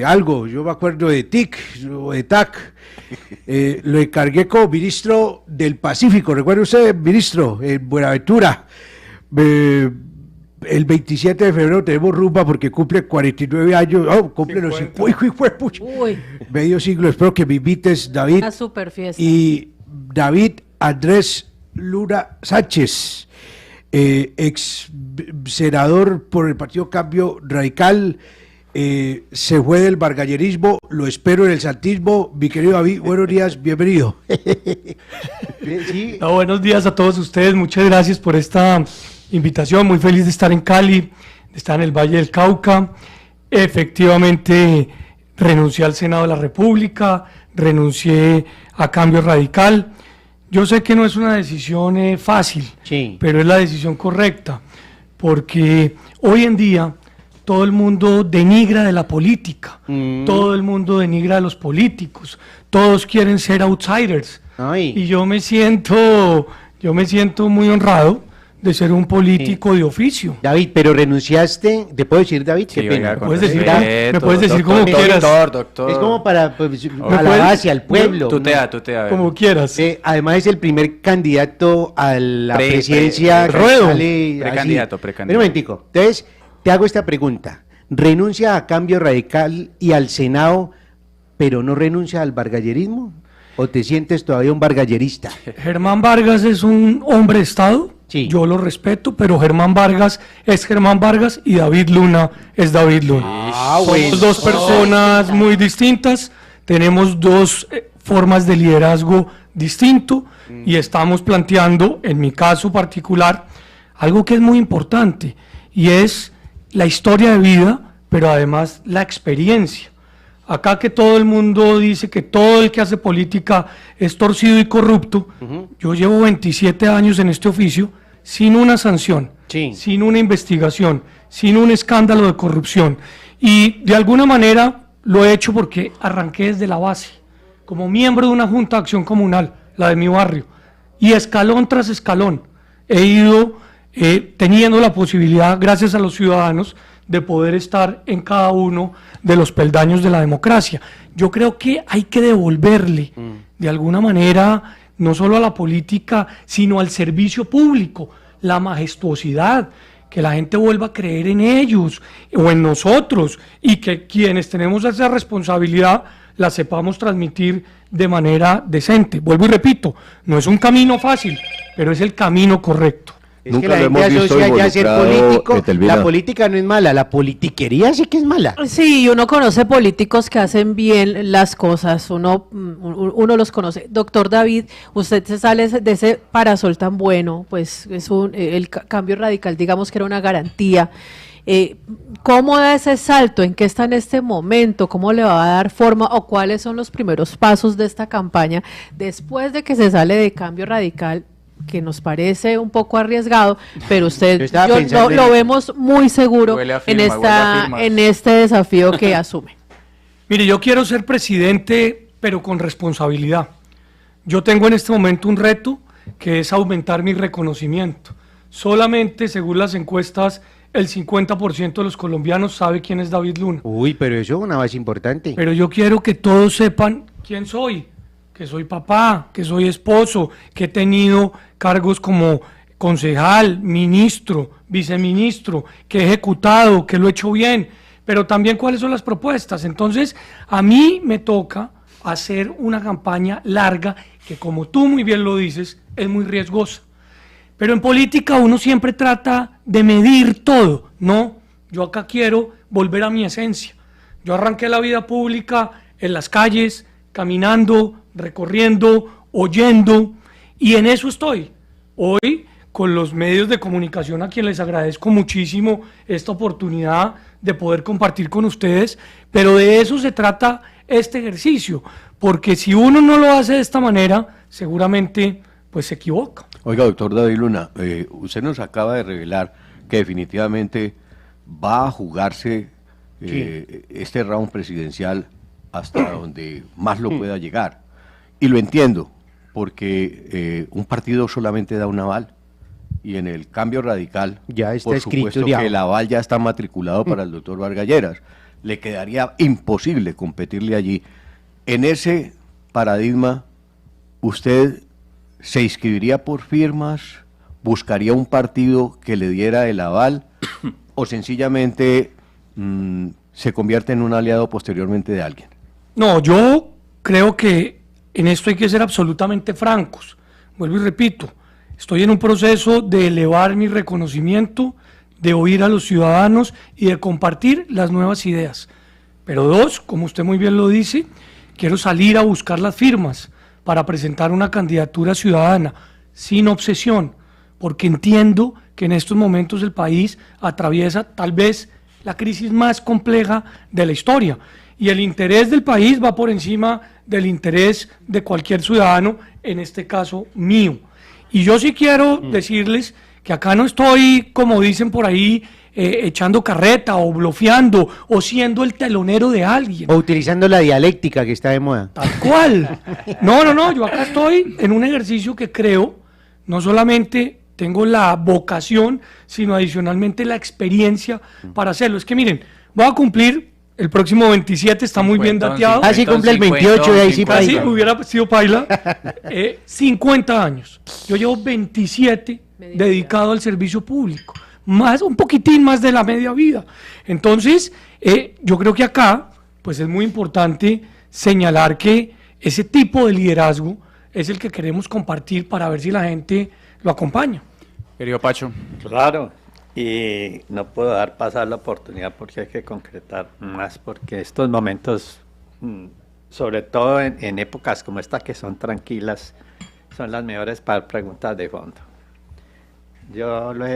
algo, yo me acuerdo de TIC o de TAC, lo encargué como ministro del Pacífico, ¿recuerda usted, ministro, en Buenaventura? El 27 de febrero tenemos rumba porque cumple 49 años, cumple los 50, medio siglo, espero que me invites, David. Una super fiesta. Y David Andrés Luna Sánchez, ex senador por el Partido Cambio Radical, se fue del bargallerismo, lo espero en el santismo. Mi querido David, buenos días, bienvenido. ¿Sí? No, buenos días a todos ustedes, muchas gracias por esta invitación, muy feliz de estar en Cali, de estar en el Valle del Cauca. Efectivamente renuncié al Senado de la República, renuncié a Cambio Radical. Yo sé que no es una decisión fácil, sí, pero es la decisión correcta, porque hoy en día todo el mundo denigra de la política, todo el mundo denigra de los políticos, todos quieren ser outsiders. Ay. Y yo me siento muy honrado de ser un político de oficio. David, pero renunciaste, ¿te puedo decir, David? Qué pena. ¿Me puedes decir como quieras? Doctor. Es como para a la base, al pueblo. Tutea. Como quieras. Además es el primer candidato a la presidencia. Precandidato. Pero un momentico, entonces te hago esta pregunta. ¿Renuncia a Cambio Radical y al Senado, pero no renuncia al bargallerismo? ¿O te sientes todavía un bargallerista? Germán Vargas es un hombre de Estado. Sí. Yo lo respeto, pero Germán Vargas es Germán Vargas y David Luna es David Luna. Somos dos personas muy distintas, tenemos dos formas de liderazgo distinto y estamos planteando, en mi caso particular, algo que es muy importante y es la historia de vida, pero además la experiencia. Acá que todo el mundo dice que todo el que hace política es torcido y corrupto, yo llevo 27 años en este oficio sin una sanción, sí, sin una investigación, sin un escándalo de corrupción. Y de alguna manera lo he hecho porque arranqué desde la base, como miembro de una junta de acción comunal, la de mi barrio. Y escalón tras escalón he ido teniendo la posibilidad, gracias a los ciudadanos, de poder estar en cada uno de los peldaños de la democracia. Yo creo que hay que devolverle, de alguna manera, no solo a la política, sino al servicio público, la majestuosidad, que la gente vuelva a creer en ellos o en nosotros, y que quienes tenemos esa responsabilidad la sepamos transmitir de manera decente. Vuelvo y repito, no es un camino fácil, pero es el camino correcto. Es nunca que la gente asocia ya a ser político, la política no es mala, la politiquería sí que es mala. Sí, uno conoce políticos que hacen bien las cosas, uno los conoce. Doctor David, usted se sale de ese parasol tan bueno, pues es el Cambio Radical, digamos que era una garantía. ¿Cómo da ese salto? ¿En qué está en este momento? ¿Cómo le va a dar forma? ¿O cuáles son los primeros pasos de esta campaña después de que se sale de Cambio Radical, que nos parece un poco arriesgado, pero usted lo vemos muy seguro en este desafío que asume? Mire, yo quiero ser presidente, pero con responsabilidad. Yo tengo en este momento un reto que es aumentar mi reconocimiento. Solamente, según las encuestas, el 50% de los colombianos sabe quién es David Luna. Uy, pero eso es una base importante. Pero yo quiero que todos sepan quién soy, que soy papá, que soy esposo, que he tenido cargos como concejal, ministro, viceministro, que he ejecutado, que lo he hecho bien, pero también cuáles son las propuestas. Entonces, a mí me toca hacer una campaña larga que, como tú muy bien lo dices, es muy riesgosa. Pero en política uno siempre trata de medir todo. No, yo acá quiero volver a mi esencia. Yo arranqué la vida pública en las calles, caminando, recorriendo, oyendo, y en eso estoy. Hoy, con los medios de comunicación, a quienes les agradezco muchísimo esta oportunidad de poder compartir con ustedes, pero de eso se trata este ejercicio, porque si uno no lo hace de esta manera, seguramente pues se equivoca. Oiga, doctor David Luna, usted nos acaba de revelar que definitivamente va a jugarse este round presidencial hasta donde más lo pueda llegar. Y lo entiendo, porque un partido solamente da un aval, y en el Cambio Radical, ya está por supuesto que el aval ya está matriculado para el doctor Vargas Lleras. le quedaría imposible competirle allí. En ese paradigma, ¿usted se inscribiría por firmas, buscaría un partido que le diera el aval o sencillamente se convierte en un aliado posteriormente de alguien? No, yo creo que en esto hay que ser absolutamente francos. Vuelvo y repito, estoy en un proceso de elevar mi reconocimiento, de oír a los ciudadanos y de compartir las nuevas ideas. Pero dos, como usted muy bien lo dice, quiero salir a buscar las firmas para presentar una candidatura ciudadana, sin obsesión, porque entiendo que en estos momentos el país atraviesa tal vez la crisis más compleja de la historia, y el interés del país va por encima del interés de cualquier ciudadano, en este caso mío. Y yo sí quiero decirles que acá no estoy, como dicen por ahí, echando carreta o blofeando o siendo el telonero de alguien. O utilizando la dialéctica que está de moda. Tal cual. No, yo acá estoy en un ejercicio que creo, no solamente tengo la vocación, sino adicionalmente la experiencia para hacerlo. Es que miren, voy a cumplir el próximo 27, está muy bien dateado. Así cumple el 28 y ahí sí Casi paila. hubiera sido paila. 50 años. Yo llevo 27 dedicado al servicio público. Un poquitín más de la media vida. Entonces, yo creo que acá, pues es muy importante señalar que ese tipo de liderazgo es el que queremos compartir para ver si la gente lo acompaña. Querido Pacho. Claro, y no puedo dar pasar la oportunidad porque hay que concretar más, porque estos momentos, sobre todo en épocas como esta que son tranquilas, son las mejores para preguntas de fondo. Yo lo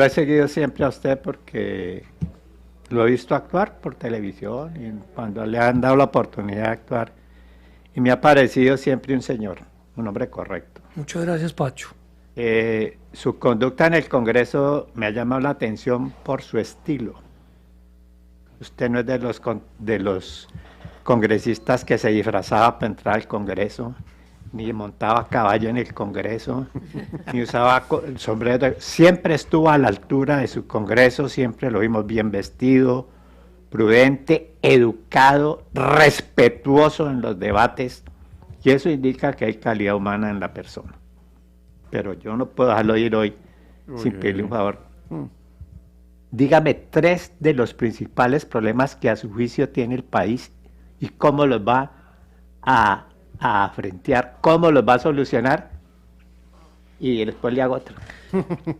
he seguido siempre a usted porque lo he visto actuar por televisión y cuando le han dado la oportunidad de actuar, y me ha parecido siempre un señor, un hombre correcto. Muchas gracias, Pacho. Su conducta en el Congreso me ha llamado la atención por su estilo. Usted no es de los congresistas que se disfrazaba para entrar al Congreso, ni montaba a caballo en el Congreso, ni usaba el sombrero. Siempre estuvo a la altura de su Congreso, siempre lo vimos bien vestido, prudente, educado, respetuoso en los debates, y eso indica que hay calidad humana en la persona. Pero yo no puedo dejarlo ir hoy sin pedirle un favor. Dígame 3 de los principales problemas que a su juicio tiene el país y cómo los va a afrontar, cómo los va a solucionar, y después le hago otro.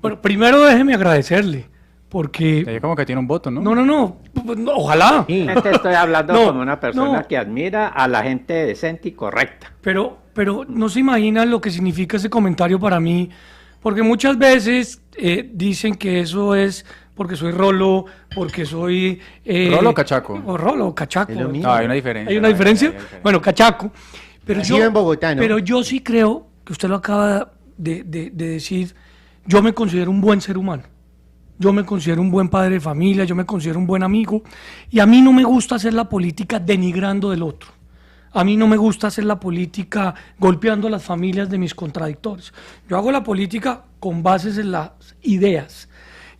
Bueno, primero déjeme agradecerle, porque... Te como que tiene un voto, ¿no? No, ojalá. Te estoy hablando No, como una persona no. que admira a la gente decente y correcta. Pero no se imaginan lo que significa ese comentario para mí, porque muchas veces dicen que eso es porque soy rolo, porque soy... ¿Rolo o cachaco? O rolo o cachaco. Es lo mismo. No, hay una diferencia. ¿Hay una diferencia? Bueno, cachaco. Pero Nacido en Bogotá, ¿no? Pero yo sí creo, que usted lo acaba de decir, yo me considero un buen ser humano. Yo me considero un buen padre de familia, yo me considero un buen amigo, y a mí no me gusta hacer la política denigrando del otro. A mí no me gusta hacer la política golpeando a las familias de mis contradictores. Yo hago la política con bases en las ideas.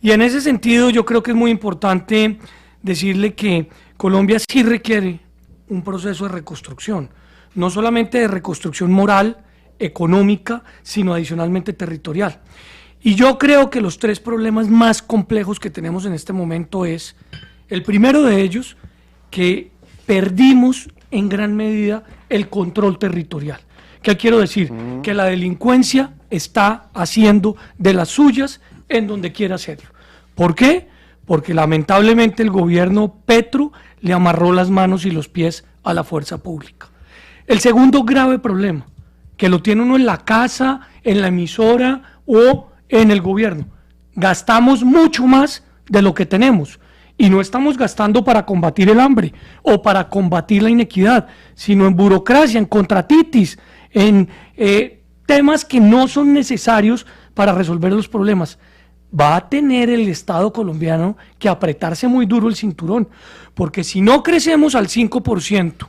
Y en ese sentido yo creo que es muy importante decirle que Colombia sí requiere un proceso de reconstrucción, no solamente de reconstrucción moral, económica, sino adicionalmente territorial. Y yo creo que los 3 problemas más complejos que tenemos en este momento es, el primero de ellos, que perdimos en gran medida el control territorial. ¿Qué quiero decir? Que la delincuencia está haciendo de las suyas en donde quiera hacerlo. ¿Por qué? Porque lamentablemente el gobierno Petro le amarró las manos y los pies a la fuerza pública. El segundo grave problema, que lo tiene uno en la casa, en la emisora o en el gobierno. Gastamos mucho más de lo que tenemos. Y no estamos gastando para combatir el hambre o para combatir la inequidad, sino en burocracia, en contratitis, en temas que no son necesarios para resolver los problemas. Va a tener el Estado colombiano que apretarse muy duro el cinturón, porque si no crecemos al 5%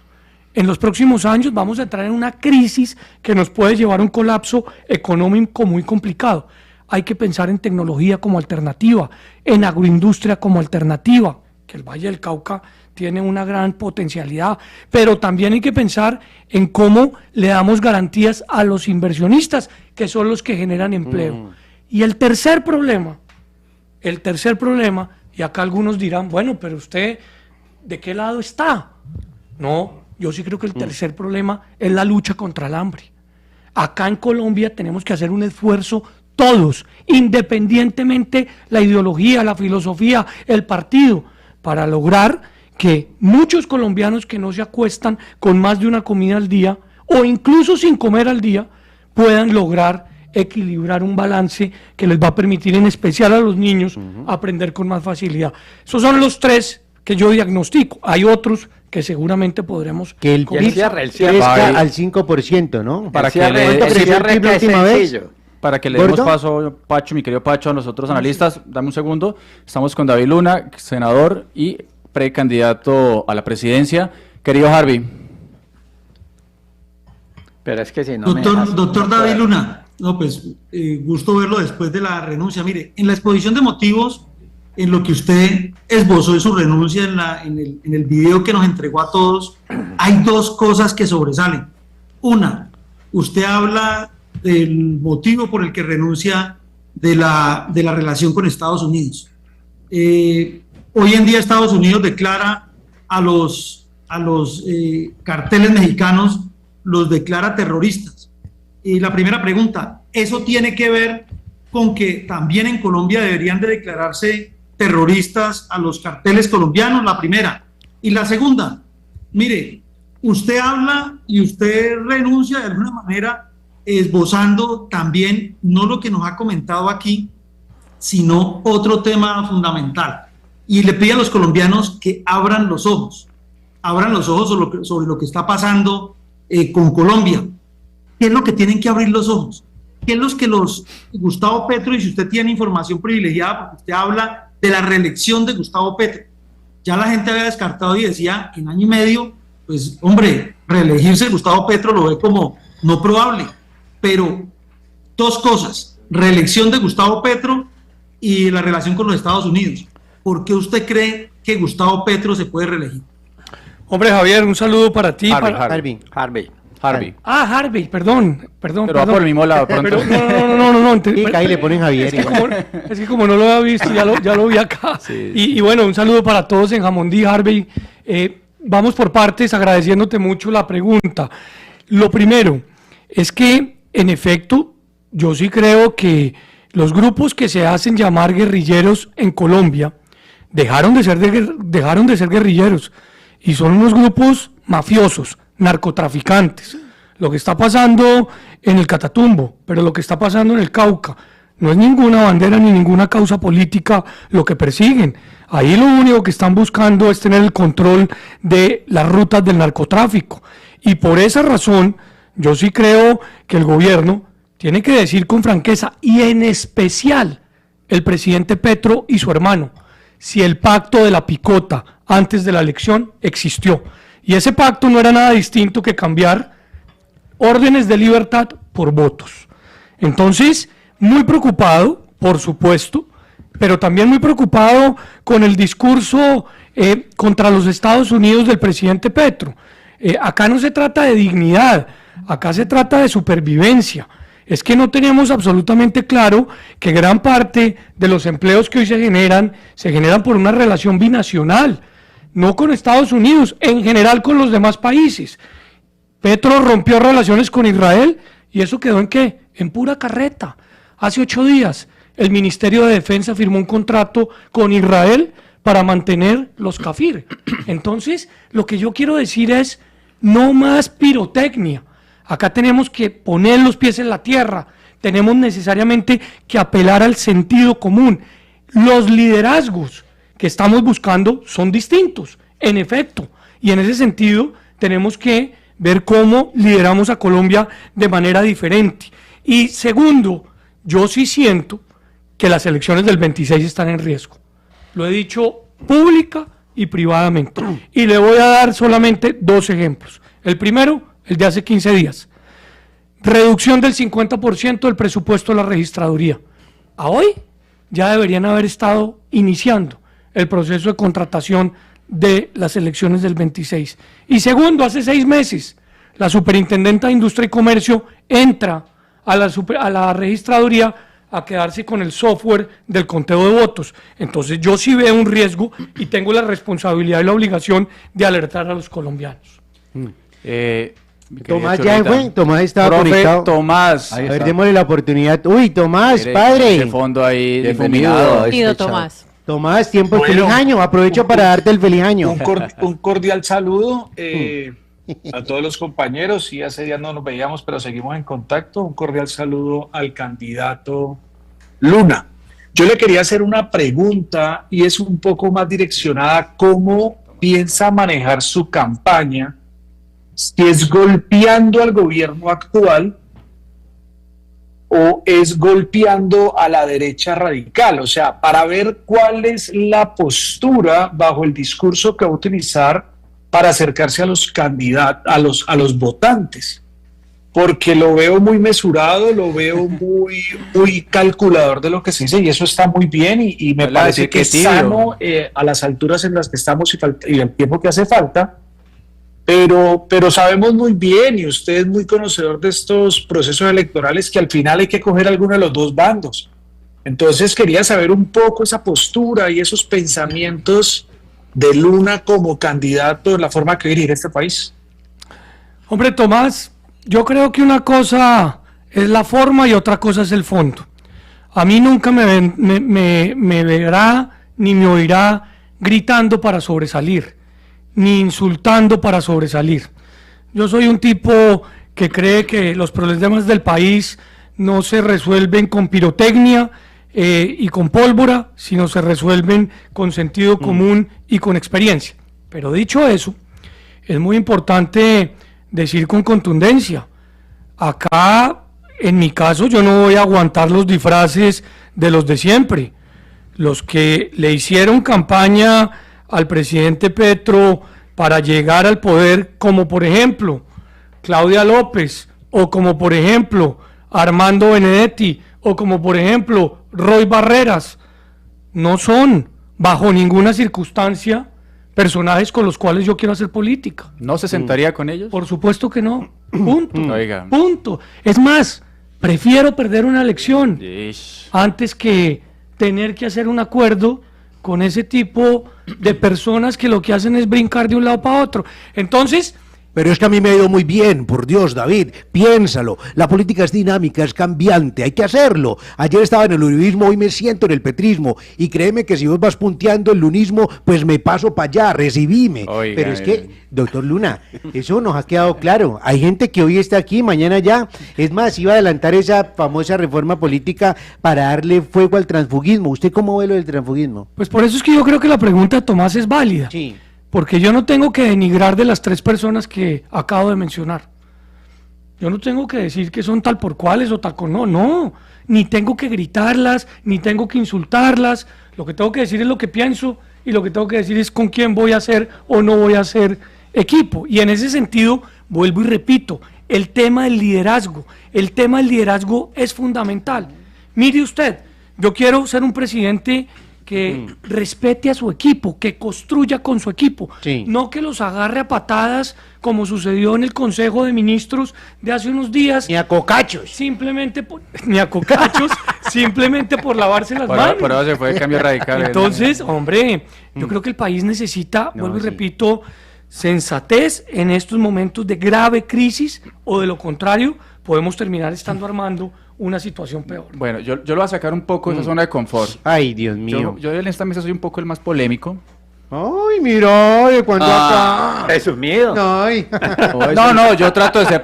en los próximos años, vamos a entrar en una crisis que nos puede llevar a un colapso económico muy complicado. Hay que pensar en tecnología como alternativa, en agroindustria como alternativa, que el Valle del Cauca tiene una gran potencialidad, pero también hay que pensar en cómo le damos garantías a los inversionistas, que son los que generan empleo. Y el tercer problema, y acá algunos dirán, bueno, pero usted, ¿de qué lado está? No, yo sí creo que el tercer problema es la lucha contra el hambre. Acá en Colombia tenemos que hacer un esfuerzo todos, independientemente la ideología, la filosofía, el partido, para lograr que muchos colombianos que no se acuestan con más de una comida al día, o incluso sin comer al día, puedan lograr equilibrar un balance que les va a permitir, en especial a los niños, aprender con más facilidad. Esos son los tres que yo diagnostico. Hay otros que seguramente podremos... Que el PIB crezca al 5%, ¿no? Para que le demos paso, Pacho, mi querido Pacho, a los otros analistas. Dame un segundo. Estamos con David Luna, senador y precandidato a la presidencia. Querido Harvey. Pero es que si no doctor David Luna, no, pues gusto verlo después de la renuncia. Mire, en la exposición de motivos, en lo que usted esbozó de su renuncia en el video que nos entregó a todos, hay dos cosas que sobresalen. Una, usted habla del motivo por el que renuncia de la relación con Estados Unidos. Hoy en día Estados Unidos declara a los carteles mexicanos, los declara terroristas. Y la primera pregunta, ¿eso tiene que ver con que también en Colombia deberían de declararse terroristas a los carteles colombianos? La primera. Y la segunda, mire, usted habla y usted renuncia de alguna manera esbozando también no lo que nos ha comentado aquí, sino otro tema fundamental. Y le pide a los colombianos que abran los ojos sobre lo que está pasando con Colombia. ¿Qué es lo que tienen que abrir los ojos? ¿Qué es lo que Gustavo Petro, y si usted tiene información privilegiada, porque usted habla de la reelección de Gustavo Petro, ya la gente había descartado y decía que en año y medio, pues hombre, reelegirse Gustavo Petro lo ve como no probable, pero dos cosas, reelección de Gustavo Petro y la relación con los Estados Unidos. ¿Por qué usted cree que Gustavo Petro se puede reelegir? Hombre, Javier, un saludo para ti. Harvey. Ah, Harvey, perdón. Pero va por el mismo lado pronto. No. Y ahí le ponen Javier. Es que como no lo había visto, ya lo vi acá. Sí. Y bueno, un saludo para todos en Jamundí, Harvey. Vamos por partes, agradeciéndote mucho la pregunta. Lo primero es que, en efecto, yo sí creo que los grupos que se hacen llamar guerrilleros en Colombia dejaron de ser guerrilleros y son unos grupos mafiosos, narcotraficantes. Lo que está pasando en el Catatumbo, pero lo que está pasando en el Cauca, no es ninguna bandera ni ninguna causa política lo que persiguen. Ahí lo único que están buscando es tener el control de las rutas del narcotráfico. Y por esa razón, yo sí creo que el gobierno tiene que decir con franqueza, y en especial el presidente Petro y su hermano, si el pacto de la picota antes de la elección existió. Y ese pacto no era nada distinto que cambiar órdenes de libertad por votos. Entonces, muy preocupado, por supuesto, pero también muy preocupado con el discurso contra los Estados Unidos del presidente Petro. Acá no se trata de dignidad, acá se trata de supervivencia. Es que no tenemos absolutamente claro que gran parte de los empleos que hoy se generan por una relación binacional, no con Estados Unidos, en general con los demás países. Petro rompió relaciones con Israel y eso quedó ¿en qué? En pura carreta. Hace 8 días el Ministerio de Defensa firmó un contrato con Israel para mantener los Kafir. Entonces, lo que yo quiero decir es, no más pirotecnia. Acá tenemos que poner los pies en la tierra, tenemos necesariamente que apelar al sentido común. Los liderazgos que estamos buscando son distintos, en efecto, y en ese sentido tenemos que ver cómo lideramos a Colombia de manera diferente. Y segundo, yo sí siento que las elecciones del 26 están en riesgo. Lo he dicho pública y privadamente. Y le voy a dar solamente 2 ejemplos. El primero, el de hace 15 días. Reducción del 50% del presupuesto de la registraduría. A hoy ya deberían haber estado iniciando el proceso de contratación de las elecciones del 26. Y segundo, hace 6 meses, la Superintendenta de Industria y Comercio entra a la registraduría a quedarse con el software del conteo de votos. Entonces yo sí veo un riesgo y tengo la responsabilidad y la obligación de alertar a los colombianos. Tomás ya fue, Tomás estaba Profe, conectado. Tomás. A ver, démosle la oportunidad. Uy, Tomás, padre. De fondo ahí, Bienvenido. difuminado. Bienvenido, Tomás. Tomás, tiempo, Bueno. feliz año. Aprovecho para darte el feliz año. Un cordial saludo a todos los compañeros. Sí, hace días no nos veíamos, pero seguimos en contacto. Un cordial saludo al candidato Luna. Yo le quería hacer una pregunta y es un poco más direccionada a cómo piensa manejar su campaña, si es golpeando al gobierno actual o es golpeando a la derecha radical, o sea, para ver cuál es la postura bajo el discurso que va a utilizar para acercarse a los candidatos, a los votantes, porque lo veo muy mesurado, lo veo muy calculador de lo que se dice y eso está muy bien y me parece que es sano a las alturas en las que estamos y el tiempo que hace falta. Pero sabemos muy bien, y usted es muy conocedor de estos procesos electorales, que al final hay que coger alguno de los dos bandos. Entonces quería saber un poco esa postura y esos pensamientos de Luna como candidato en la forma que dirigir este país. Hombre, Tomás, yo creo que una cosa es la forma y otra cosa es el fondo. A mí nunca me verá ni me oirá gritando para sobresalir, ni insultando para sobresalir. Yo soy un tipo que cree que los problemas del país no se resuelven con pirotecnia y con pólvora, sino se resuelven con sentido común y con experiencia. Pero dicho eso, es muy importante decir con contundencia, acá, en mi caso, yo no voy a aguantar los disfraces de los de siempre. Los que le hicieron campaña al presidente Petro para llegar al poder, como por ejemplo Claudia López, o como por ejemplo Armando Benedetti, o como por ejemplo Roy Barreras, no son bajo ninguna circunstancia personajes con los cuales yo quiero hacer política. ¿No se sentaría con ellos? Por supuesto que no. Punto. Oiga. Punto. Es más, prefiero perder una elección antes que tener que hacer un acuerdo con ese tipo de personas que lo que hacen es brincar de un lado para otro. Entonces, Pero es que a mí me ha ido muy bien, por Dios, David, piénsalo. La política es dinámica, es cambiante, hay que hacerlo. Ayer estaba en el uribismo, hoy me siento en el petrismo. Y créeme que si vos vas punteando el lunismo, pues me paso para allá, recibime. Oiga, Pero es que, doctor Luna, eso nos ha quedado claro. Hay gente que hoy está aquí, mañana ya. Es más, iba a adelantar esa famosa reforma política para darle fuego al transfugismo. ¿Usted cómo ve lo del transfugismo? pues por eso es que yo creo que la pregunta de Tomás es válida. Sí. Porque yo no tengo que denigrar de las 3 personas que acabo de mencionar. Yo no tengo que decir que son tal por cuales o tal con no. Ni tengo que gritarlas, ni tengo que insultarlas. Lo que tengo que decir es lo que pienso y lo que tengo que decir es con quién voy a hacer o no voy a hacer equipo. Y en ese sentido, vuelvo y repito, el tema del liderazgo es fundamental. Mire usted, yo quiero ser un presidente que respete a su equipo, que construya con su equipo, Sí. no que los agarre a patadas como sucedió en el Consejo de Ministros de hace unos días, Ni a cocachos. simplemente por, ni a cocachos, simplemente por lavarse las manos. Por eso se fue el cambio radical. Entonces, hombre, yo creo que el país necesita, vuelvo y sí. repito, sensatez en estos momentos de grave crisis, o de lo contrario, podemos terminar estando armando una situación peor. Bueno, yo lo voy a sacar un poco de esa zona de confort. Ay, Dios mío. Yo en esta mesa soy un poco el más polémico. Ay, mira, ¿de cuándo acá? Presumido. Ay. No, yo trato de hacer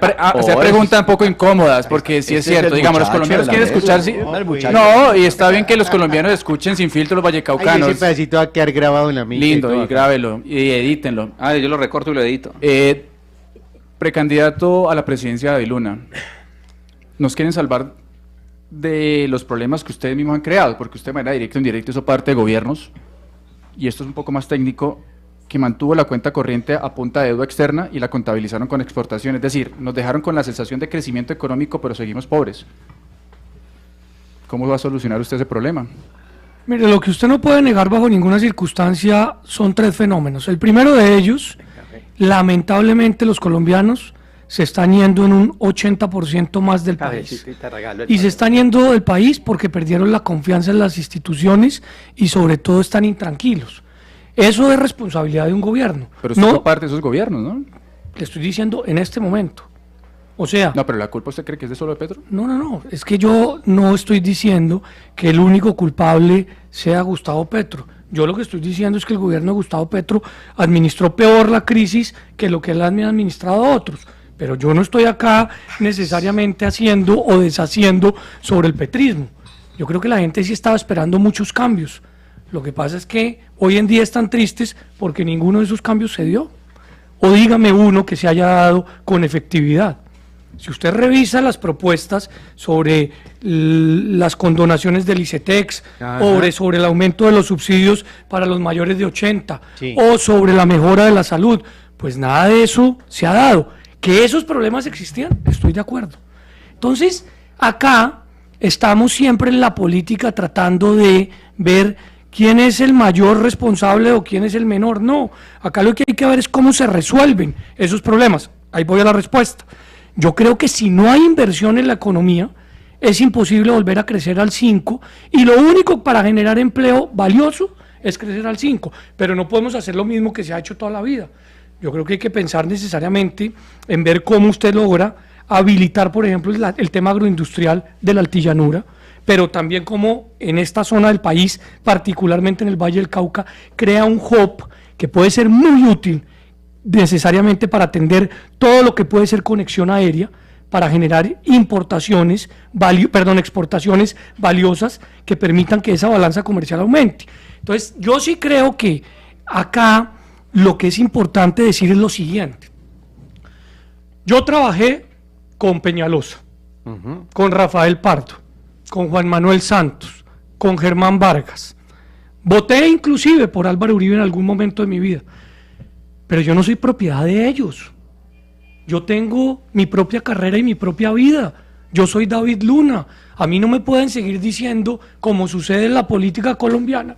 preguntas un poco incómodas, porque sí es Ese es cierto, el digamos, los muchacho colombianos de la quieren mesa, escuchar, ¿no? El muchacho. no, y está bien que los colombianos escuchen sin filtro los Ay, vallecaucanos. ese pedacito va a quedar grabado en la mente. Lindo, todo y acá. grábelo, y edítenlo. Yo lo recorto y lo edito. Precandidato a la presidencia de David Luna, nos quieren salvar de los problemas que ustedes mismos han creado, porque usted de manera directa o indirecta hizo parte de gobiernos, y esto es un poco más técnico, que mantuvo la cuenta corriente a punta de deuda externa y la contabilizaron con exportación, es decir, nos dejaron con la sensación de crecimiento económico, pero seguimos pobres. ¿Cómo va a solucionar usted ese problema? Mire, lo que usted no puede negar bajo ninguna circunstancia son 3 fenómenos. El primero de ellos, lamentablemente los colombianos se están yendo en un 80% más del país. Y se están yendo del país porque perdieron la confianza en las instituciones y sobre todo están intranquilos. Eso es responsabilidad de un gobierno. Pero usted no parte de esos gobiernos, ¿no? Le estoy diciendo en este momento. O sea... No, pero ¿la culpa usted cree que es de solo de Petro? No. Es que yo no estoy diciendo que el único culpable sea Gustavo Petro. Yo lo que estoy diciendo es que el gobierno de Gustavo Petro administró peor la crisis que lo que él ha administrado a otros. Pero yo no estoy acá necesariamente haciendo o deshaciendo sobre el petrismo. Yo creo que la gente sí estaba esperando muchos cambios. Lo que pasa es que hoy en día están tristes porque ninguno de esos cambios se dio. O dígame uno que se haya dado con efectividad. Si usted revisa las propuestas sobre las condonaciones del ICETEX, sobre el aumento de los subsidios para los mayores de 80, o sobre la mejora de la salud, pues nada de eso se ha dado. Que esos problemas existían, estoy de acuerdo. Entonces, acá estamos siempre en la política tratando de ver quién es el mayor responsable o quién es el menor. No, acá lo que hay que ver es cómo se resuelven esos problemas. Ahí voy a la respuesta. Yo creo que si no hay inversión en la economía, es imposible volver a crecer al 5, y lo único para generar empleo valioso es crecer al 5, pero no podemos hacer lo mismo que se ha hecho toda la vida. Yo creo que hay que pensar necesariamente en ver cómo usted logra habilitar, por ejemplo, el tema agroindustrial de la altillanura, pero también cómo en esta zona del país, particularmente en el Valle del Cauca, crea un hub que puede ser muy útil necesariamente para atender todo lo que puede ser conexión aérea, para generar exportaciones valiosas que permitan que esa balanza comercial aumente. Entonces, yo sí creo que acá lo que es importante decir es lo siguiente. Yo trabajé con Peñalosa, con Rafael Pardo, con Juan Manuel Santos, con Germán Vargas. Voté inclusive por Álvaro Uribe en algún momento de mi vida. Pero yo no soy propiedad de ellos. Yo tengo mi propia carrera y mi propia vida. Yo soy David Luna. A mí no me pueden seguir diciendo, como sucede en la política colombiana,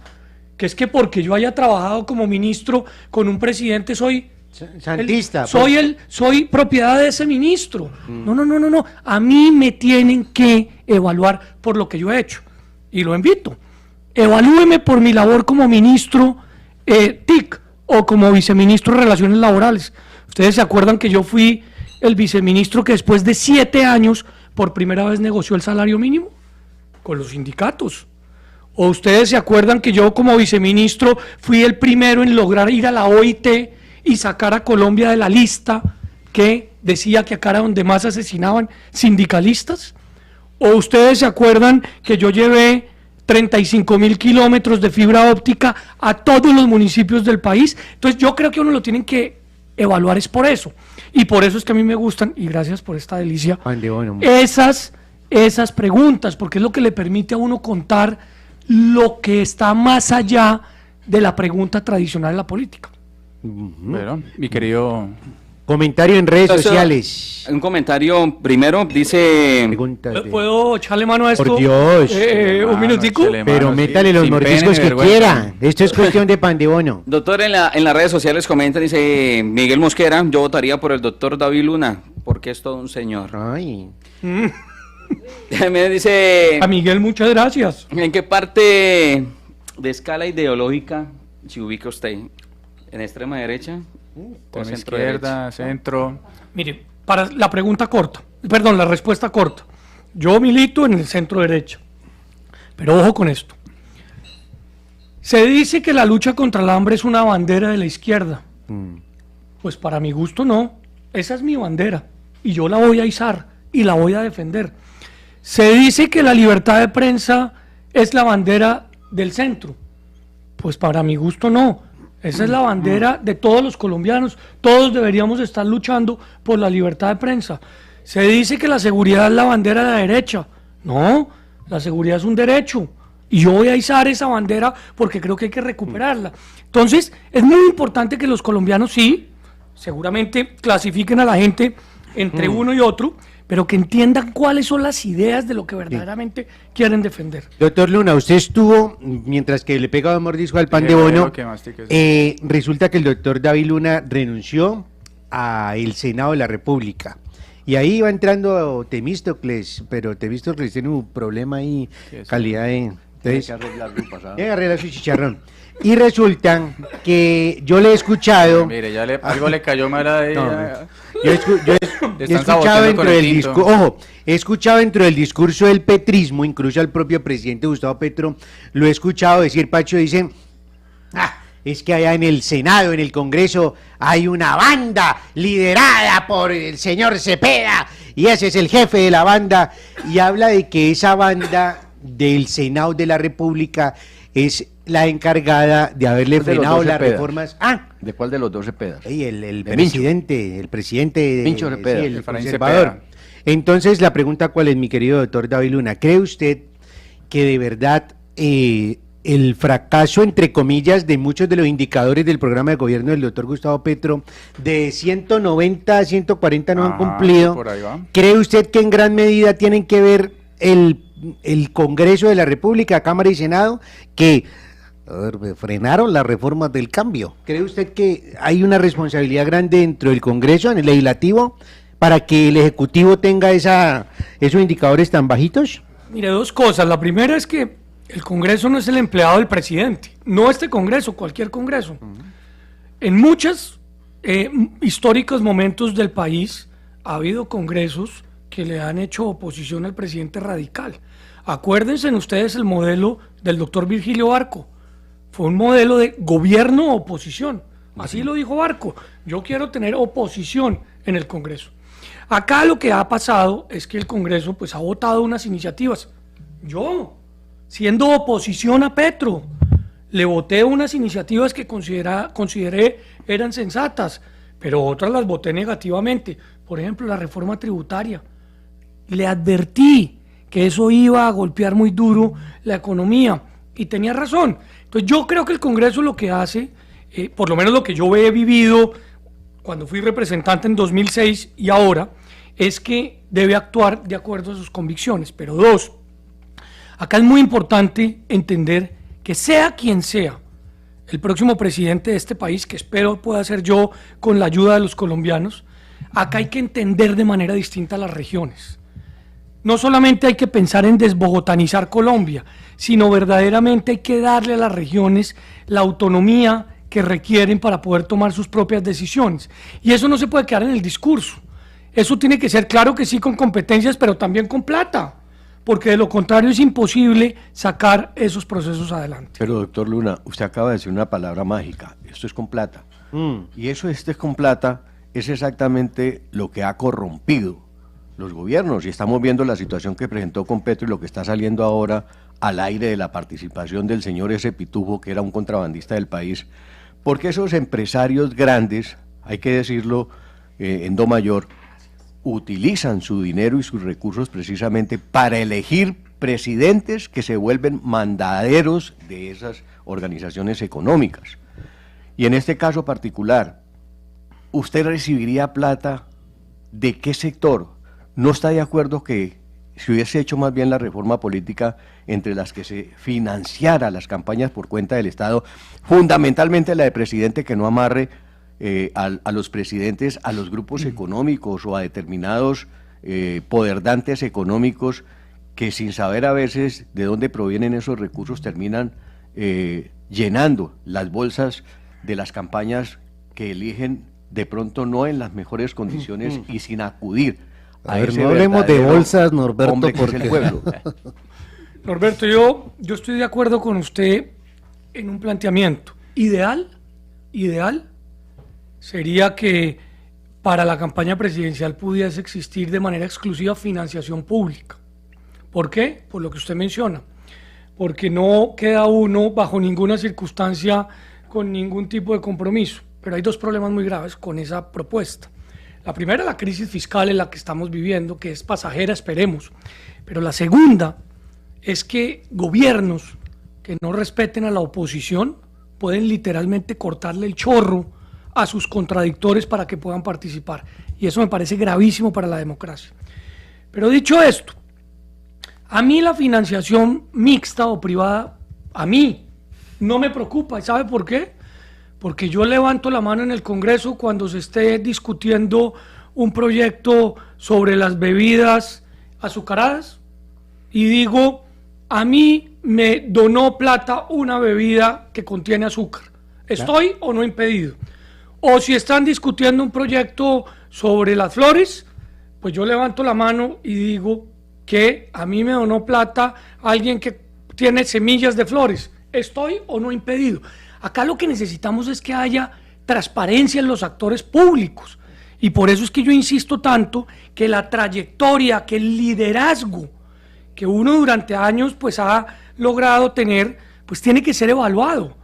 que es que porque yo haya trabajado como ministro con un presidente soy santista. Soy propiedad de ese ministro. No. A mí me tienen que evaluar por lo que yo he hecho. Y lo invito. Evalúeme por mi labor como ministro TIC o como viceministro de Relaciones Laborales. Ustedes se acuerdan que yo fui el viceministro que después de 7 años por primera vez negoció el salario mínimo con los sindicatos. ¿O ustedes se acuerdan que yo como viceministro fui el primero en lograr ir a la OIT y sacar a Colombia de la lista que decía que acá era donde más asesinaban sindicalistas? ¿O ustedes se acuerdan que yo llevé 35.000 kilómetros de fibra óptica a todos los municipios del país? Entonces yo creo que uno lo tienen que evaluar es por eso. Y por eso es que a mí me gustan, y gracias por esta delicia, esas preguntas, porque es lo que le permite a uno contar lo que está más allá de la pregunta tradicional de la política. Bueno, mi querido... Comentario en redes sociales. Un comentario primero, dice... ¿Puedo echarle mano a esto? Por Dios. Un minutico. Pero métale los mordiscos que quiera. Esto es cuestión de pan de bono. Doctor, en las redes sociales comenta, dice Miguel Mosquera, yo votaría por el doctor David Luna, porque es todo un señor. Ay. Me dice... A Miguel, muchas gracias. ¿En qué parte de escala ideológica se ubica usted? ¿En extrema derecha? Con izquierda, centro. Mire, para la pregunta corta, la respuesta corta. Yo milito en el centro derecha. Pero ojo con esto. Se dice que la lucha contra el hambre es una bandera de la izquierda. Pues para mi gusto no. Esa es mi bandera. Y yo la voy a izar y la voy a defender. Se dice que la libertad de prensa es la bandera del centro. Pues para mi gusto no. Esa es la bandera de todos los colombianos. Todos deberíamos estar luchando por la libertad de prensa. Se dice que la seguridad es la bandera de la derecha. No, la seguridad es un derecho. Y yo voy a izar esa bandera porque creo que hay que recuperarla. Entonces, es muy importante que los colombianos sí, seguramente clasifiquen a la gente entre uno y otro, pero que entiendan cuáles son las ideas de lo que verdaderamente quieren defender. Doctor Luna, usted estuvo, mientras que le pegaba mordisco al pan de bono, resulta que el doctor David Luna renunció al Senado de la República. Y ahí iba entrando Temístocles, pero Temístocles tiene un problema ahí, calidad de... Entonces, tiene que arreglar su chicharrón. Y resulta que yo le he escuchado... Mire, algo le cayó mal a ella. Yo he escuchado dentro del discurso, ojo, he escuchado dentro del discurso del petrismo, incluso al propio presidente Gustavo Petro, lo he escuchado decir, Pacho, dice, es que allá en el Senado, en el Congreso, hay una banda liderada por el señor Cepeda, y ese es el jefe de la banda, y habla de que esa banda del Senado de la República es la encargada de haberle frenado las reformas. ¿De cuál de los dos Cepedas? El presidente de Mincho Cepeda, el conservador. Entonces, la pregunta cuál es, mi querido doctor David Luna, ¿cree usted que de verdad el fracaso, entre comillas, de muchos de los indicadores del programa de gobierno del doctor Gustavo Petro, de 190 a 140 no han cumplido? Por ahí va. ¿Cree usted que en gran medida tienen que ver el Congreso de la República, Cámara y Senado, que frenaron las reformas del cambio? ¿Cree usted que hay una responsabilidad grande dentro del Congreso, en el Legislativo, para que el Ejecutivo tenga esos indicadores tan bajitos? Mire, dos cosas. La primera es que el Congreso no es el empleado del presidente, no este Congreso, cualquier Congreso. En muchos históricos momentos del país ha habido congresos que le han hecho oposición al presidente radical. Acuérdense ustedes el modelo del doctor Virgilio Barco. Fue un modelo de gobierno-oposición. Así lo dijo Barco. Yo quiero tener oposición en el Congreso. Acá lo que ha pasado es que el Congreso pues ha votado unas iniciativas. Yo, siendo oposición a Petro, le voté unas iniciativas que consideré eran sensatas, pero otras las voté negativamente. Por ejemplo, la reforma tributaria. Le advertí que eso iba a golpear muy duro la economía y tenía razón. Entonces yo creo que el Congreso lo que hace, por lo menos lo que yo he vivido cuando fui representante en 2006 y ahora, es que debe actuar de acuerdo a sus convicciones. Pero dos, acá es muy importante entender que sea quien sea el próximo presidente de este país, que espero pueda ser yo con la ayuda de los colombianos, acá hay que entender de manera distinta las regiones. No solamente hay que pensar en desbogotanizar Colombia, sino verdaderamente hay que darle a las regiones la autonomía que requieren para poder tomar sus propias decisiones. Y eso no se puede quedar en el discurso. Eso tiene que ser, claro que sí, con competencias, pero también con plata, porque de lo contrario es imposible sacar esos procesos adelante. Pero doctor Luna, usted acaba de decir una palabra mágica, esto es con plata. Y eso es con plata es exactamente lo que ha corrompido los gobiernos, y estamos viendo la situación que presentó con Petro y lo que está saliendo ahora al aire de la participación del señor ese Pitufo, que era un contrabandista del país, porque esos empresarios grandes, hay que decirlo en do mayor, utilizan su dinero y sus recursos precisamente para elegir presidentes que se vuelven mandaderos de esas organizaciones económicas. Y en este caso particular, ¿usted recibiría plata de qué sector? ¿No está de acuerdo que se hubiese hecho más bien la reforma política entre las que se financiara las campañas por cuenta del Estado, fundamentalmente la de presidente, que no amarre a los presidentes, a los grupos económicos o a determinados poderdantes económicos que sin saber a veces de dónde provienen esos recursos terminan llenando las bolsas de las campañas que eligen de pronto no en las mejores condiciones y sin acudir a ver, no hablemos de bolsas, Norberto, porque es el pueblo. Norberto, yo estoy de acuerdo con usted en un planteamiento. Ideal sería que para la campaña presidencial pudiese existir de manera exclusiva financiación pública. ¿Por qué? Por lo que usted menciona. Porque no queda uno bajo ninguna circunstancia con ningún tipo de compromiso. Pero hay dos problemas muy graves con esa propuesta. La primera, la crisis fiscal en la que estamos viviendo, que es pasajera, esperemos. Pero la segunda es que gobiernos que no respeten a la oposición pueden literalmente cortarle el chorro a sus contradictores para que puedan participar. Y eso me parece gravísimo para la democracia. Pero dicho esto, a mí la financiación mixta o privada, a mí no me preocupa. ¿Y sabe por qué? Porque yo levanto la mano en el Congreso cuando se esté discutiendo un proyecto sobre las bebidas azucaradas y digo, a mí me donó plata una bebida que contiene azúcar. ¿Estoy o no impedido? O si están discutiendo un proyecto sobre las flores, pues yo levanto la mano y digo que a mí me donó plata alguien que tiene semillas de flores. ¿Estoy o no impedido? Acá lo que necesitamos es que haya transparencia en los actores públicos. Y por eso es que yo insisto tanto que la trayectoria, que el liderazgo que uno durante años pues ha logrado tener, pues tiene que ser evaluado.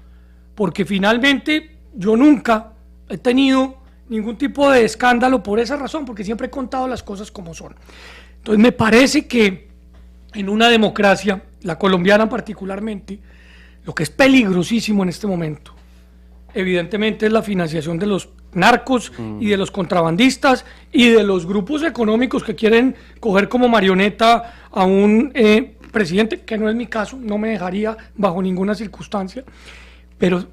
Porque finalmente yo nunca he tenido ningún tipo de escándalo por esa razón, porque siempre he contado las cosas como son. Entonces me parece que en una democracia, la colombiana particularmente, lo que es peligrosísimo en este momento, evidentemente es la financiación de los narcos y de los contrabandistas y de los grupos económicos que quieren coger como marioneta a un presidente, que no es mi caso, no me dejaría bajo ninguna circunstancia, pero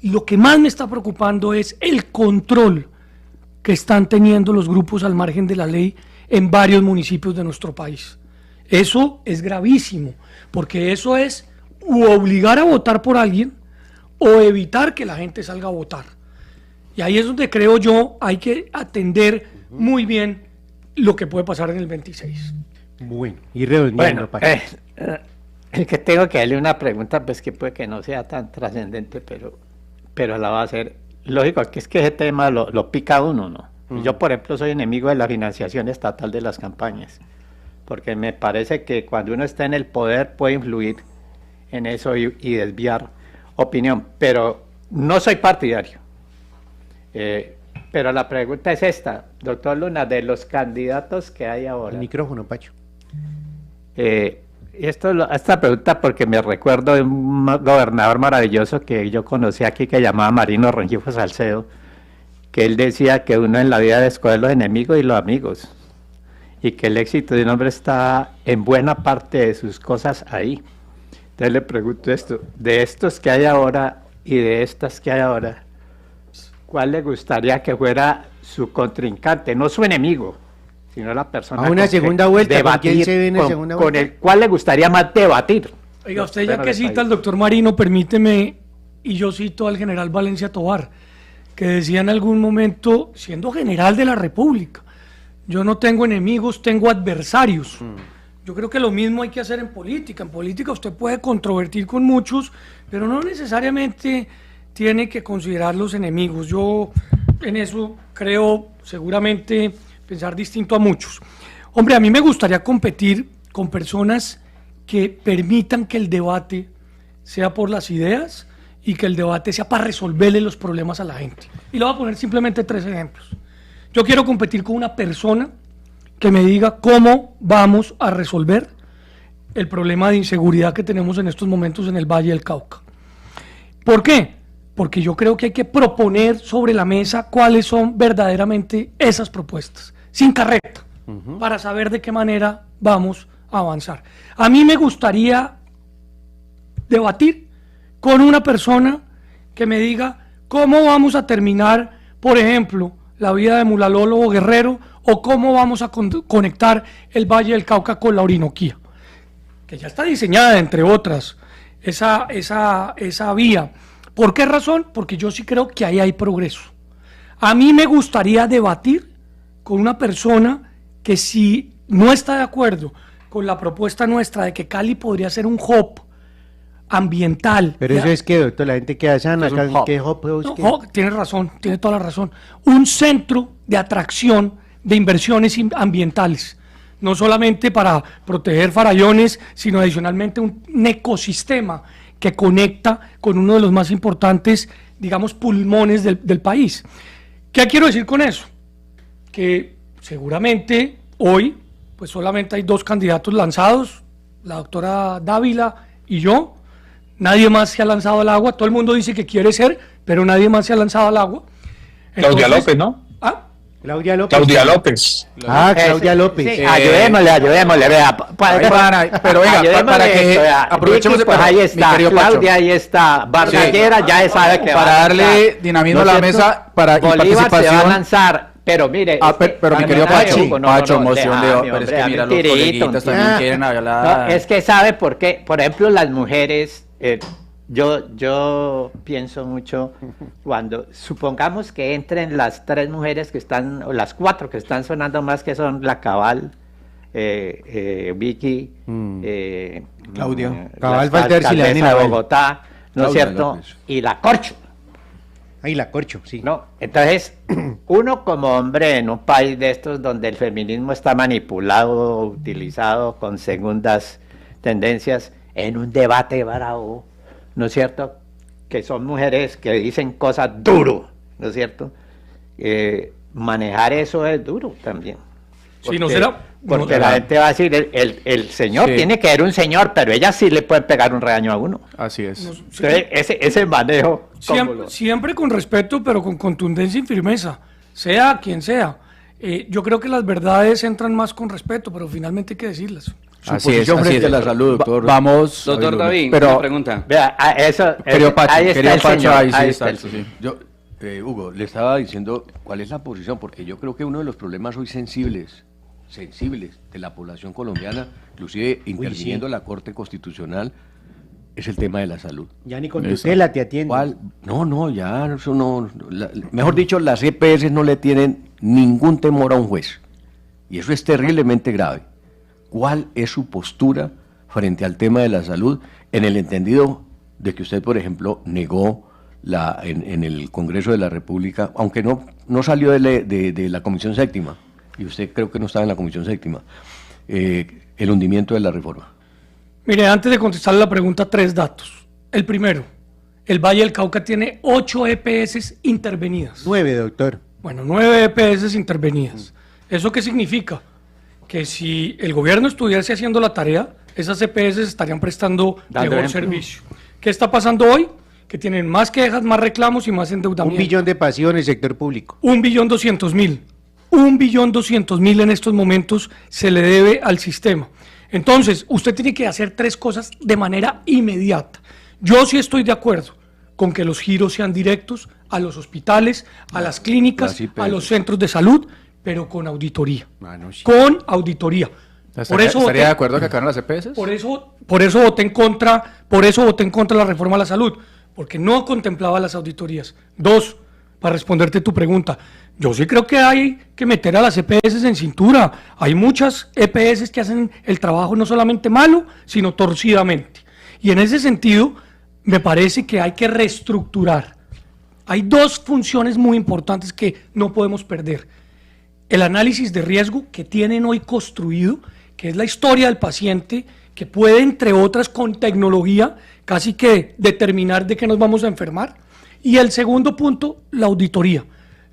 lo que más me está preocupando es el control que están teniendo los grupos al margen de la ley en varios municipios de nuestro país. Eso es gravísimo, porque eso es o obligar a votar por alguien o evitar que la gente salga a votar. Y ahí es donde creo yo hay que atender muy bien lo que puede pasar en el 26. Bueno, y redondeando, el que tengo que darle una pregunta, pues que puede que no sea tan trascendente, pero la va a hacer. Lógico, que es que ese tema lo pica uno, ¿no? Yo, por ejemplo, soy enemigo de la financiación estatal de las campañas, porque me parece que cuando uno está en el poder puede influir en eso y desviar opinión, pero no soy partidario. Pero la pregunta es esta, doctor Luna, de los candidatos que hay ahora. El micrófono, Pacho. Esta pregunta porque me recuerdo de un gobernador maravilloso que yo conocí aquí que llamaba Marino Rengifo Salcedo, que él decía que uno en la vida debe escoger los enemigos y los amigos, y que el éxito de un hombre está en buena parte de sus cosas ahí. Entonces le pregunto esto, de estos que hay ahora y de estas que hay ahora, ¿cuál le gustaría que fuera su contrincante, no su enemigo, sino la persona a una segunda vuelta, debatir, ¿con quién se ve en la segunda vuelta? Con el cual le gustaría más debatir? Oiga, usted ya que cita al doctor Marino, permíteme, y yo cito al general Valencia Tovar, que decía en algún momento, siendo general de la República, yo no tengo enemigos, tengo adversarios. Yo creo que lo mismo hay que hacer en política. En política usted puede controvertir con muchos, pero no necesariamente tiene que considerar los enemigos. Yo en eso creo seguramente pensar distinto a muchos. Hombre, a mí me gustaría competir con personas que permitan que el debate sea por las ideas y que el debate sea para resolverle los problemas a la gente. Y le voy a poner simplemente 3 ejemplos. Yo quiero competir con una persona que me diga cómo vamos a resolver el problema de inseguridad que tenemos en estos momentos en el Valle del Cauca. ¿Por qué? Porque yo creo que hay que proponer sobre la mesa cuáles son verdaderamente esas propuestas, sin carreta, para saber de qué manera vamos a avanzar. A mí me gustaría debatir con una persona que me diga cómo vamos a terminar, por ejemplo, la vida de Mulalolo o Guerrero, o cómo vamos a conectar el Valle del Cauca con la Orinoquía, que ya está diseñada, entre otras, esa vía. ¿Por qué razón? Porque yo sí creo que ahí hay progreso. A mí me gustaría debatir con una persona que, si no está de acuerdo con la propuesta nuestra de que Cali podría ser un hub ambiental. Pero eso es que, doctor, la gente queda sana, ¿qué hub? No, tiene razón, tiene toda la razón. Un centro de atracción de inversiones ambientales, no solamente para proteger farallones, sino adicionalmente un ecosistema que conecta con uno de los más importantes, digamos, pulmones del país. ¿Qué quiero decir con eso? Que seguramente hoy, pues solamente hay 2 candidatos lanzados, la doctora Dávila y yo. Nadie más se ha lanzado al agua. Todo el mundo dice que quiere ser, pero nadie más se ha lanzado al agua. Claudia López, ¿no? Claudia López. Claudia López. Claudia López. Sí, ayudémosle, vea. Pero venga, para que aprovechemos de pues ahí está, mi querido Pacho. Claudia, ahí está, Bardallera, ya sabe que para darle dinamismo a la mesa para y Bolívar se va a participación. lanzar, pero mire... pero mi querido Pacho, Pacho, emoción de pero es que mira, los tirito, coleguitas también quieren hablar. No, es que sabe por qué, por ejemplo, las mujeres, yo pienso mucho cuando, supongamos que entren las 3 mujeres que están, o las 4 que están sonando más, que son la Cabal, Vicky, Claudia. Cabal, falta ver si le dan en de aval. Bogotá, ¿no es Claudia cierto? López. Y la Corcho. Ahí la corcho, sí. No, entonces, uno como hombre en un país de estos donde el feminismo está manipulado, utilizado con segundas tendencias, en un debate bravo, ¿no es cierto? Que son mujeres que dicen cosas duro, ¿no es cierto? Manejar eso es duro también. Sí, no será... Porque no, la gente va a decir, el señor Sí. tiene que ser un señor, pero ellas sí le pueden pegar un regaño a uno. Así es. Entonces, ese manejo... ¿cómo Siempre, lo- siempre con respeto, pero con contundencia y firmeza, sea quien sea. Yo creo que las verdades entran más con respeto, pero finalmente hay que decirlas. Su posición frente a la salud, doctor. Vamos, Doctor David, pero una pregunta. Vea, querido Pacho, ahí está querido el Pacho, señor, ahí sí ahí está, está el sí. Yo, Hugo, le estaba diciendo cuál es la posición, porque yo creo que uno de los problemas hoy sensibles de la población colombiana, inclusive interviniendo la Corte Constitucional, es el tema de la salud. Ya ni con tutela te atiende. ¿Cuál? No, ya, eso no. Mejor dicho, las EPS no le tienen ningún temor a un juez. Y eso es terriblemente grave. ¿Cuál es su postura frente al tema de la salud en el entendido de que usted, por ejemplo, negó en el Congreso de la República, aunque no salió de la Comisión Séptima, y usted creo que no estaba en la Comisión Séptima, el hundimiento de la reforma? Mire, antes de contestarle la pregunta, 3 datos. El primero, el Valle del Cauca tiene 8 EPS intervenidas. 9, doctor. Bueno, 9 EPS intervenidas. ¿Eso qué significa? Que si el gobierno estuviese haciendo la tarea, esas EPS estarían prestando Dando mejor ejemplo. servicio. ¿Qué está pasando hoy? Que tienen más quejas, más reclamos y más endeudamiento. 1 billón de pasivo en el sector público. 1.200.000. 1.200.000 en estos momentos se le debe al sistema. Entonces, usted tiene que hacer 3 cosas de manera inmediata. Yo sí estoy de acuerdo con que los giros sean directos a los hospitales, a las clínicas, a los centros de salud, pero con auditoría. Sí. Con auditoría. Por eso ¿Estaría voté- de acuerdo que acabaron las EPS? por eso voté en contra de la reforma a la salud, porque no contemplaba las auditorías. 2, para responderte tu pregunta, yo sí creo que hay que meter a las EPS en cintura. Hay muchas EPS que hacen el trabajo no solamente malo, sino torcidamente. Y en ese sentido, me parece que hay que reestructurar. Hay 2 funciones muy importantes que no podemos perder. El análisis de riesgo que tienen hoy construido, que es la historia del paciente, que puede, entre otras, con tecnología, casi que determinar de qué nos vamos a enfermar. Y el segundo punto, la auditoría.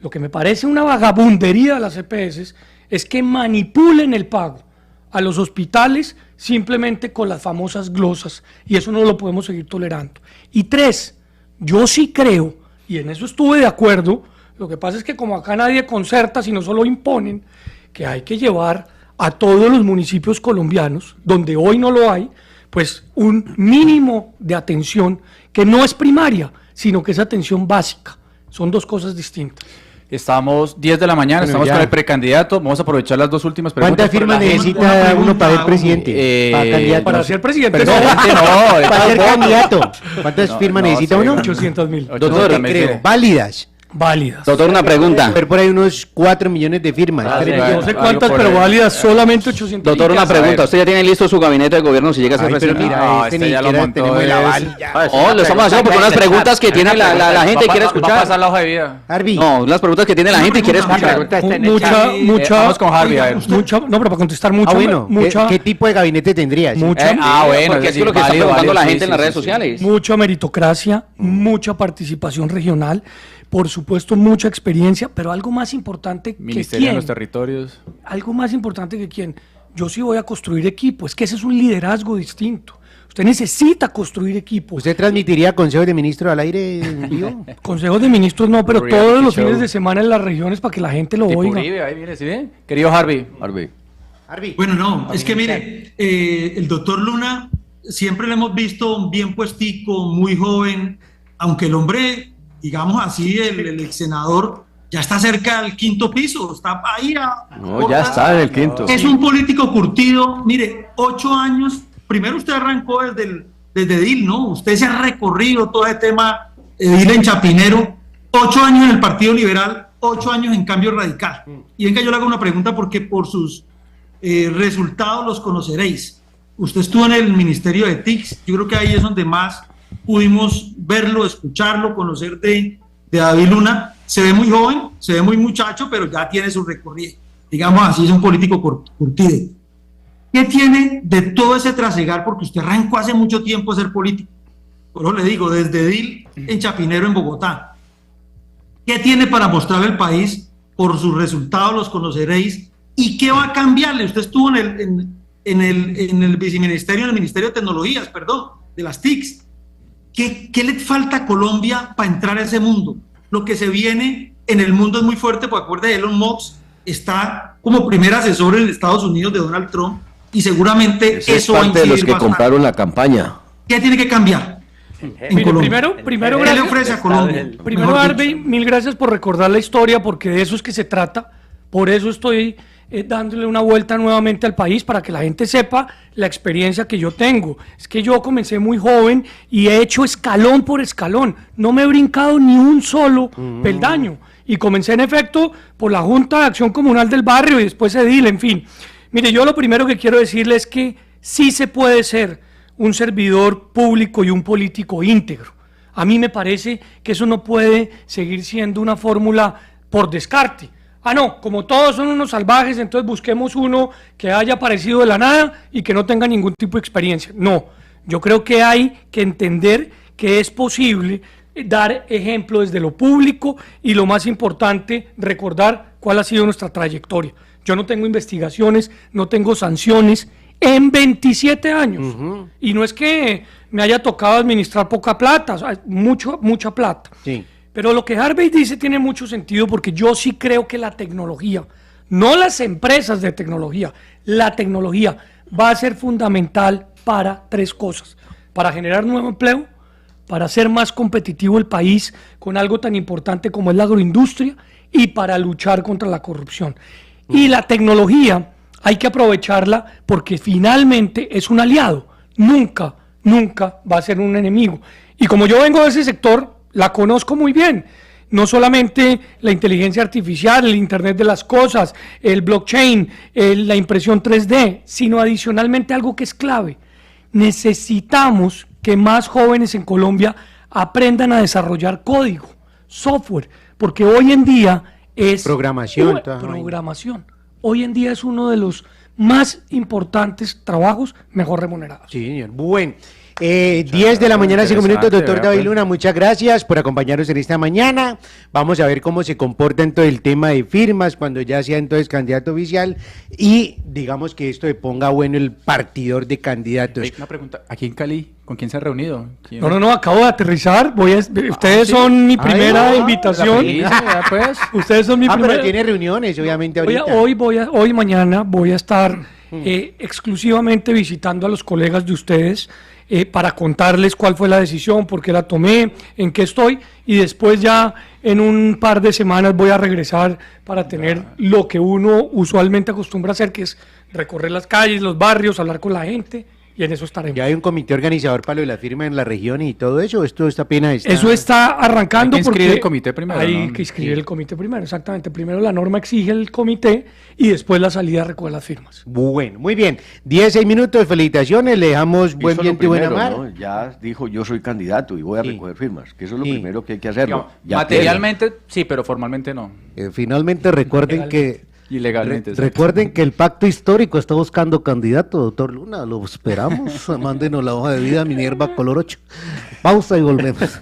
Lo que me parece una vagabundería de las EPS es que manipulen el pago a los hospitales simplemente con las famosas glosas, y eso no lo podemos seguir tolerando. Y 3, yo sí creo, y en eso estuve de acuerdo, lo que pasa es que como acá nadie concerta, sino solo imponen, que hay que llevar a todos los municipios colombianos, donde hoy no lo hay, pues un mínimo de atención que no es primaria, sino que es atención básica. Son 2 cosas distintas. Estamos 10 de la mañana, Bueno, estamos ya. con el precandidato. Vamos a aprovechar las 2 últimas preguntas. ¿Cuántas firmas para la gente. necesita uno para ser presidente? Para candidato. Para ser presidente, Presidente no, Para ser tampoco. candidato. ¿Cuántas firmas necesita sé, uno? 800.000 Doctor, No te creo. Válidas. válidas. Doctor, una pregunta. Ver por ahí unos 4 millones de firmas. sí, No bueno, sé algo cuántas, por pero ahí. válidas, solamente 800. Doctor, una a ver. pregunta. ¿Usted ya tiene listo su gabinete de gobierno si llega a ser Ay, pero presidente? mira, No, este este ni ya lo siquiera montó, tenemos el es- aval. Ya. Oh, lo estamos haciendo porque unas preguntas que tiene la gente y quiere Va a escuchar. pasar la hoja de vida. Harvey, No, unas preguntas que tiene la gente y quiere La escuchar. pregunta está en el Mucha, chat. mucha. Vamos con Harvey, a ver. Mucha, no, pero para contestar mucha, bueno, mucha, ¿qué tipo de gabinete tendrías? mucha, Bueno, porque es decir, lo que está válido, preguntando la válido, gente sí, en las sí, redes sí. sociales. mucha meritocracia, mucha participación regional, por supuesto mucha experiencia, pero algo más importante que Ministerio de quién, los Territorios. algo más importante que quién. Yo sí voy a construir equipo, es que ese es un liderazgo distinto. Usted necesita construir equipo. ¿Usted transmitiría consejos de ministros al aire en vivo? Consejos de ministros no, pero Reality todos los show. fines de semana en las regiones para que la gente lo Tipo oiga. Uribe, ahí viene, ¿sí ven? Querido Harvey. Harvey. Bueno, no, es que mire, el doctor Luna siempre lo hemos visto bien puestico, muy joven, aunque el hombre, digamos así, el ex senador ya está cerca al quinto piso, está ahí No, ya está en el quinto. Es un político curtido, mire, 8 años, primero usted arrancó desde Edil, ¿no? Usted se ha recorrido todo ese tema Edil en Chapinero, 8 años en el Partido Liberal, 8 años en Cambio Radical. Y venga, yo le hago una pregunta porque por sus resultados los conoceréis. Usted estuvo en el Ministerio de TICS, yo creo que ahí es donde más pudimos verlo, escucharlo, conocer de David Luna. Se ve muy joven, se ve muy muchacho, pero ya tiene su recorrido. Digamos así, es un político curtido. ¿Qué tiene de todo ese trasegar? Porque usted arrancó hace mucho tiempo a ser político. Por eso le digo, desde Edil en Chapinero, en Bogotá. ¿Qué tiene para mostrarle al país? Por sus resultados los conoceréis. ¿Y qué va a cambiarle? Usted estuvo en el viceministerio, en el Ministerio de Tecnologías, perdón, de las TICs. ¿Qué le falta a Colombia para entrar a ese mundo? Lo que se viene en el mundo es muy fuerte, porque acuérdate, Elon Musk está como primer asesor en Estados Unidos de Donald Trump, y seguramente Ese eso es va a parte de los incidir que bastante. compraron la campaña. ¿Qué tiene que cambiar en Mire, Colombia? primero ¿Qué le gracias. ofrece a Colombia? Primero, Mejor Harvey, dicho. mil gracias por recordar la historia, porque de eso es que se trata. Por eso estoy dándole una vuelta nuevamente al país, para que la gente sepa la experiencia que yo tengo. Es que yo comencé muy joven y he hecho escalón por escalón. No me he brincado ni un solo peldaño. Y comencé en efecto por la Junta de Acción Comunal del barrio y después Edil, en fin. Mire, yo lo primero que quiero decirle es que sí se puede ser un servidor público y un político íntegro. A mí me parece que eso no puede seguir siendo una fórmula por descarte. Ah, no, como todos son unos salvajes, entonces busquemos uno que haya aparecido de la nada y que no tenga ningún tipo de experiencia. No, yo creo que hay que entender que es posible dar ejemplo desde lo público y, lo más importante, recordar cuál ha sido nuestra trayectoria. Yo no tengo investigaciones, no tengo sanciones en 27 años. Y no es que me haya tocado administrar poca plata, o sea, mucha plata. Sí. Pero lo que Harvey dice tiene mucho sentido, porque yo sí creo que la tecnología, no las empresas de tecnología, la tecnología va a ser fundamental para 3 cosas: para generar nuevo empleo, para hacer más competitivo el país con algo tan importante como es la agroindustria, y para luchar contra la corrupción. Y la tecnología hay que aprovecharla porque finalmente es un aliado, nunca va a ser un enemigo. Y como yo vengo de ese sector, la conozco muy bien. No solamente la inteligencia artificial, el Internet de las cosas, el blockchain, la impresión 3D, sino adicionalmente algo que es clave. Necesitamos que más jóvenes en Colombia aprendan a desarrollar código, software, porque hoy en día es Programación. programación. Hoy en día es uno de los más importantes trabajos mejor remunerados. Sí, señor. Bueno. 10 de la mañana, 5 minutos, doctor David Luna, muchas gracias por acompañarnos en esta mañana. Vamos a ver cómo se comporta en todo el tema de firmas cuando ya sea entonces candidato oficial, y digamos que esto le ponga bueno el partidor de candidatos. Una pregunta, aquí en Cali, ¿con quién se ha reunido? ¿Quién? No, acabo de aterrizar. Ustedes son mi primera invitación. Ustedes son mi primera. Pero tiene reuniones, obviamente, ahorita. Hoy, mañana voy a estar exclusivamente visitando a los colegas de ustedes, para contarles cuál fue la decisión, por qué la tomé, en qué estoy, y después ya en un par de semanas voy a regresar para tener lo que uno usualmente acostumbra a hacer, que es recorrer las calles, los barrios, hablar con la gente, y en eso estaremos. ¿Ya hay un comité organizador para lo de la firma en la región y todo eso? ¿Esto está apenas está? Eso está arrancando. Hay que inscribir el comité primero, Hay ¿no? que inscribir el comité primero, exactamente. Primero la norma exige el comité y después la salida recoge las firmas. Bueno, muy bien. 16 minutos, felicitaciones, le dejamos buen Hizo lo viento y buena primero, mar. ¿no? Ya dijo, yo soy candidato y voy a recoger firmas, que eso es lo Sí. primero que hay que hacerlo. Digamos, Ya materialmente sí, pero formalmente no. Finalmente recuerden que Ilegalmente. exacto. recuerden que el pacto histórico está buscando candidato, doctor Luna, lo esperamos. Mándenos la hoja de vida, Minerva color 8. Pausa y volvemos.